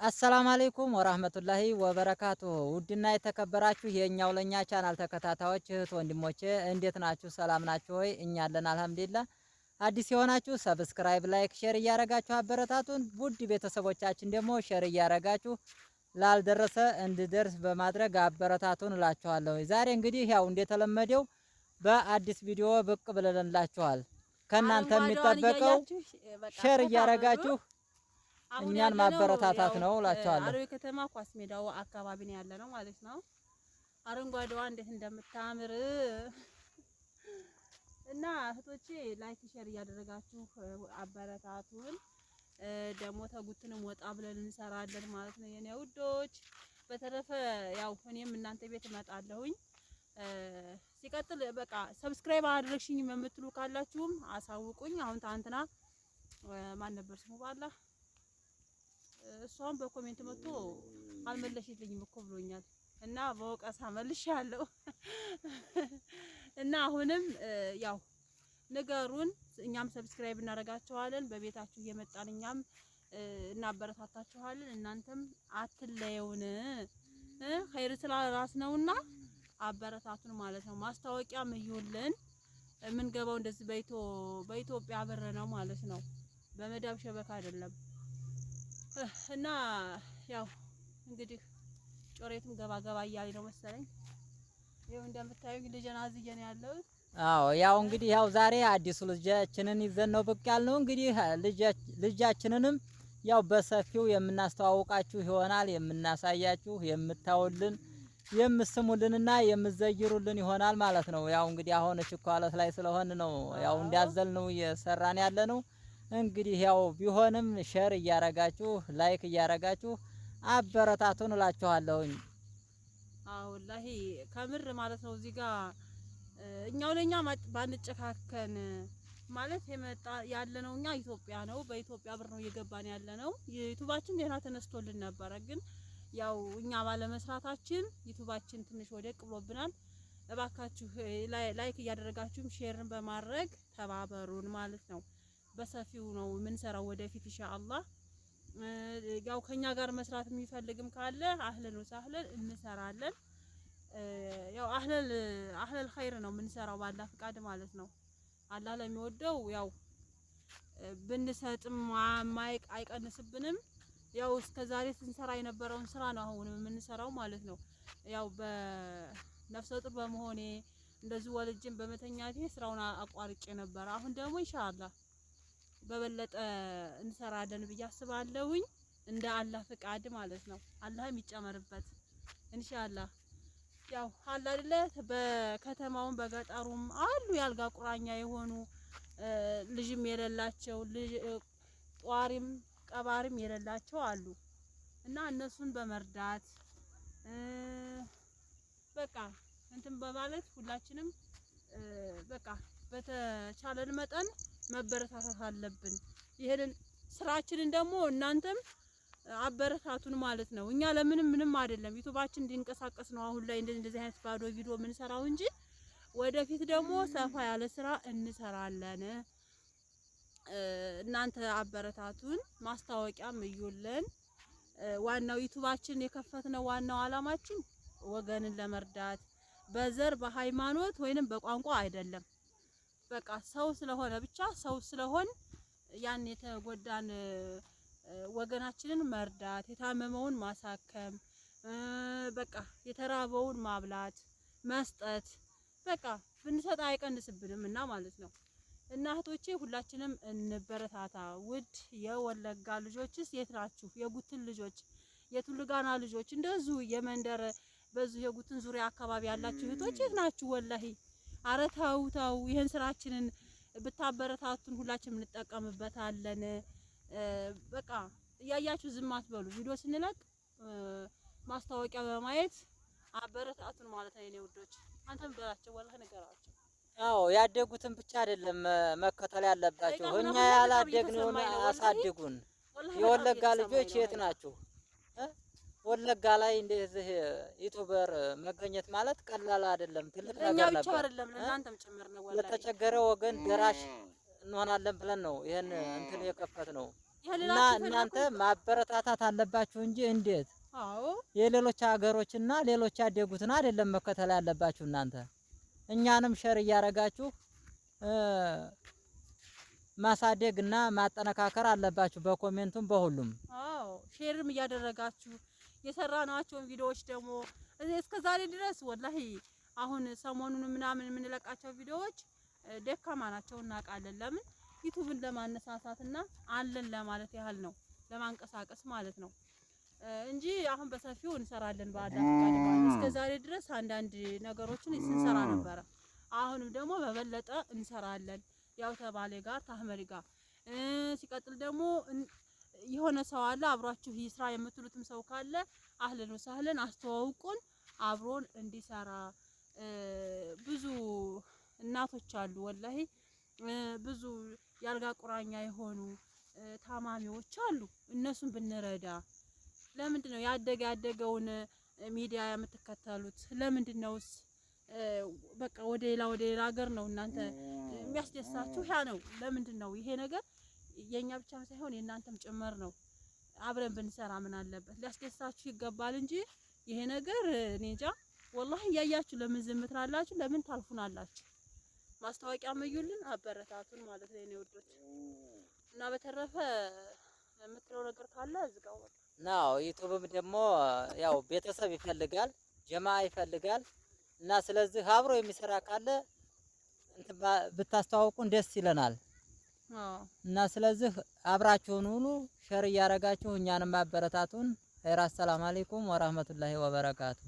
አሰላሙ አለይኩም ወራህመቱላሂ ወበረካቱ። ውድና የተከበራችሁ የኛው ለኛ ቻናል ተከታታዮች እህት ወንድሞቼ እንዴት ናችሁ? ሰላም ናችሁ ወይ? እኛ አለን አልሐምዱሊላህ። አዲስ የሆናችሁ ሰብስክራይብ፣ ላይክ፣ ሼር እያረጋችሁ አበረታቱን። ውድ ቤተሰቦቻችን ደግሞ ሼር እያረጋችሁ ላልደረሰ እንድደርስ በማድረግ አበረታቱን እላችኋለሁ። ዛሬ እንግዲህ ያው እንደተለመደው በአዲስ ቪዲዮ ብቅ ብለንላችኋል። ከእናንተ የሚጠበቀው ሼር እያረጋችሁ እኛን ማበረታታት ነው እላችኋለሁ። አሮጌ ከተማ ኳስ ሜዳው አካባቢ ነው ያለ ነው ማለት ነው። አረንጓዴዋ እንዴት እንደምታምር እና እህቶቼ ላይክ ሼር እያደረጋችሁ አበረታቱን። ደግሞ ተጉትንም ወጣ ብለን እንሰራለን ማለት ነው የኔ ውዶች። በተረፈ ያው እኔም እናንተ ቤት እመጣለሁኝ። ሲቀጥል በቃ ሰብስክራይብ አድርግሽኝ የምትሉ ካላችሁም አሳውቁኝ። አሁን ታንትና ማን ነበር ስሙ ባላ እሷም በኮሜንት መጥቶ አልመለሽልኝም እኮ ብሎኛል እና በወቀሳ መልሻለሁ። እና አሁንም ያው ንገሩን፣ እኛም ሰብስክራይብ እናደርጋችኋለን። በቤታችሁ እየመጣን እኛም እናበረታታችኋለን። እናንተም አትለየውን። ኸይር ስራ ራስ ነውና አበረታቱን ማለት ነው። ማስታወቂያም እዩልን። የምንገባው እንደዚህ በኢትዮጵያ ብር ነው ማለት ነው፣ በመዳብ ሸበካ አይደለም። እና ያው እንግዲህ ጮሬቱም ገባ ገባ እያለ ነው መሰለኝ። ይኸው እንደምታዩኝ ልጄን አዝዬ ነው ያለሁት። አዎ ያው እንግዲህ ያው ዛሬ አዲሱ ልጃችንን ይዘን ነው ብቅ ያልነው። እንግዲህ ልጃችንንም ያው በሰፊው የምናስተዋውቃችሁ ይሆናል፣ የምናሳያችሁ፣ የምታውልን፣ የምስሙልንና የምዘይሩልን ይሆናል ማለት ነው። ያው እንግዲህ አሁን ችኳለት ላይ ስለሆን ነው ያው እንዳዘል ነው እየሰራን ያለ ነው። እንግዲህ ያው ቢሆንም ሼር እያረጋችሁ ላይክ እያረጋችሁ አበረታቱን እላችኋለሁኝ። አዎ ወላሂ ከምር ማለት ነው። እዚህ ጋር እኛው ለኛ ባንጨካከን ማለት የመጣ ያለ ነው። እኛ ኢትዮጵያ ነው፣ በኢትዮጵያ ብር ነው እየገባን ያለ ነው። ዩቲዩባችን ደህና ተነስቶልን ነበረ፣ ግን ያው እኛ ባለመስራታችን ዩቲዩባችን ትንሽ ወደቅ ብሎብናል። እባካችሁ ላይክ እያደረጋችሁም ሼርን በማድረግ ተባበሩን ማለት ነው። በሰፊው ነው የምንሰራው ወደፊት ኢንሻአላህ። ያው ከኛ ጋር መስራት የሚፈልግም ካለ አህለን ወሳህለን እንሰራለን። ያው አህለል ኸይር ነው የምንሰራው ባላ ፍቃድ ማለት ነው። አላህ ለሚወደው ያው ብንሰጥም ማይቅ አይቀንስብንም። ያው እስከዛሬ ስንሰራ የነበረውን ስራ ነው አሁን የምንሰራው ማለት ነው። ያው በነፍሰ ጡር በመሆኔ እንደዚህ ወልጅን በመተኛቴ ስራውን አቋርጬ ነበር። አሁን ደግሞ ኢንሻአላህ በበለጠ እንሰራለን ብዬ አስባለሁኝ፣ እንደ አላህ ፍቃድ ማለት ነው። አላህም ይጨመርበት ኢንሻአላህ። ያው አለ አይደለ በከተማውም በገጠሩም አሉ ያልጋ ቁራኛ የሆኑ ልጅም የሌላቸው ጧሪም ቀባሪም የሌላቸው አሉ እና እነሱን በመርዳት በቃ እንትን በማለት ሁላችንም በቃ በተቻለን መጠን መበረታታት አለብን። ይሄንን ስራችንን ደግሞ እናንተም አበረታቱን ማለት ነው። እኛ ምንም አይደለም፣ ዩቲዩባችን እንዲንቀሳቀስ ነው አሁን ላይ እንደዚህ አይነት ባዶ ቪዲዮ የምንሰራው እንጂ ወደፊት ደግሞ ሰፋ ያለ ስራ እንሰራለን። እናንተ አበረታቱን፣ ማስታወቂያም እዩልን። ዋናው ዩቲዩባችን የከፈትነው ዋናው አላማችን ወገንን ለመርዳት በዘር በሃይማኖት ወይንም በቋንቋ አይደለም። በቃ ሰው ስለሆነ ብቻ ሰው ስለሆን ያን የተጎዳን ወገናችንን መርዳት፣ የታመመውን ማሳከም፣ በቃ የተራበውን ማብላት መስጠት፣ በቃ ብንሰጥ አይቀንስብንም እና ማለት ነው። እና እህቶቼ ሁላችንም እንበረታታ። ውድ የወለጋ ልጆችስ የት ናችሁ? የጉትን ልጆች፣ የቱልጋና ልጆች እንደዚሁ የመንደር በዚሁ የጉትን ዙሪያ አካባቢ ያላችሁ እህቶች የት ናችሁ? ወላሂ አረ ተው ተው፣ ይሄን ስራችንን ብታበረታቱን ሁላችንም እንጠቀምበታለን። በቃ እያያችሁ ዝም አትበሉ። ቪዲዮ ስንለቅ ማስታወቂያ በማየት አበረታቱን ማለት ነው የኔ ውዶች። አንተም በላቸው ወላሂ ነገራቸው። አዎ ያደጉትን ብቻ አይደለም መከተል ያለባቸው፣ እኛ ያላደግነውን አሳድጉን። የወለጋ ልጆች የት ናችሁ? ወለጋ ላይ እንደዚህ ዩቲዩበር መገኘት ማለት ቀላል አይደለም፣ ትልቅ ነገር ነበር። አይደለም ለእናንተም ጭምር ነው። ወላሂ ለተቸገረ ወገን ደራሽ እንሆናለን ብለን ነው ይሄን እንትን የከፈት ነው። እና እናንተ ማበረታታት አለባችሁ እንጂ እንዴት አዎ የሌሎች ሀገሮችና ሌሎች ያደጉትን አይደለም መከተል ያለባችሁ እናንተ እኛንም ሸር እያረጋችሁ ማሳደግና ማጠነካከር አለባችሁ በኮሜንቱም በሁሉም። አዎ ሼርም እያደረጋችሁ የሰራናቸውን ቪዲዮዎች ደግሞ እስከ ዛሬ ድረስ ወላሂ አሁን ሰሞኑን ምናምን የምንለቃቸው ቪዲዮዎች ደካማ ናቸው እናውቃለን። ለምን ዩቲዩብን ለማነሳሳትና አለን ለማለት ያህል ነው ለማንቀሳቀስ ማለት ነው እንጂ አሁን በሰፊው እንሰራለን በአላህ ፈቃድ ማለት እስከ ዛሬ ድረስ አንዳንድ ነገሮችን ስንሰራ ነበረ። አሁንም ደግሞ በበለጠ እንሰራለን ያው ተባለ ጋር ታህመሪ ጋር ሲቀጥል ደግሞ የሆነ ሰው አለ አብሯችሁ ይስራ የምትሉትም ሰው ካለ አህለን ወሰህለን አስተዋውቁን አብሮን እንዲሰራ። ብዙ እናቶች አሉ ወላሂ ብዙ ያልጋ ቁራኛ የሆኑ ታማሚዎች አሉ እነሱን ብንረዳ። ለምንድነው ያደገውን ሚዲያ የምትከተሉት? ለምንድነውስ በቃ ወደ ሌላ ሀገር ነው እናንተ የሚያስደስታችሁ ያ ነው። ለምንድነው ይሄ ነገር የኛ ብቻ ሳይሆን የእናንተም ጭምር ነው። አብረን ብንሰራ ምን አለበት? ሊያስደስታችሁ ይገባል እንጂ ይሄ ነገር እኔ እንጃ ወላሂ እያያችሁ ለምን ዝም ትላላችሁ? ለምን ታልፉናላችሁ? ማስታወቂያ መዩልን አበረታቱን ማለት ነው የኔ ወዶች። እና በተረፈ የምትለው ነገር ካለ እዝጋው በቃ ነው። ዩቲዩብም ደግሞ ያው ቤተሰብ ይፈልጋል ጀማ ይፈልጋል እና ስለዚህ አብሮ የሚሰራ ካለ ብታስተዋውቁን ደስ ይለናል። እና ስለዚህ አብራችሁን ሁሉ ሸር እያረጋችሁ እኛንም አበረታቱን። ኸይር። አሰላሙ አለይኩም ወራህመቱላሂ ወበረካቱ።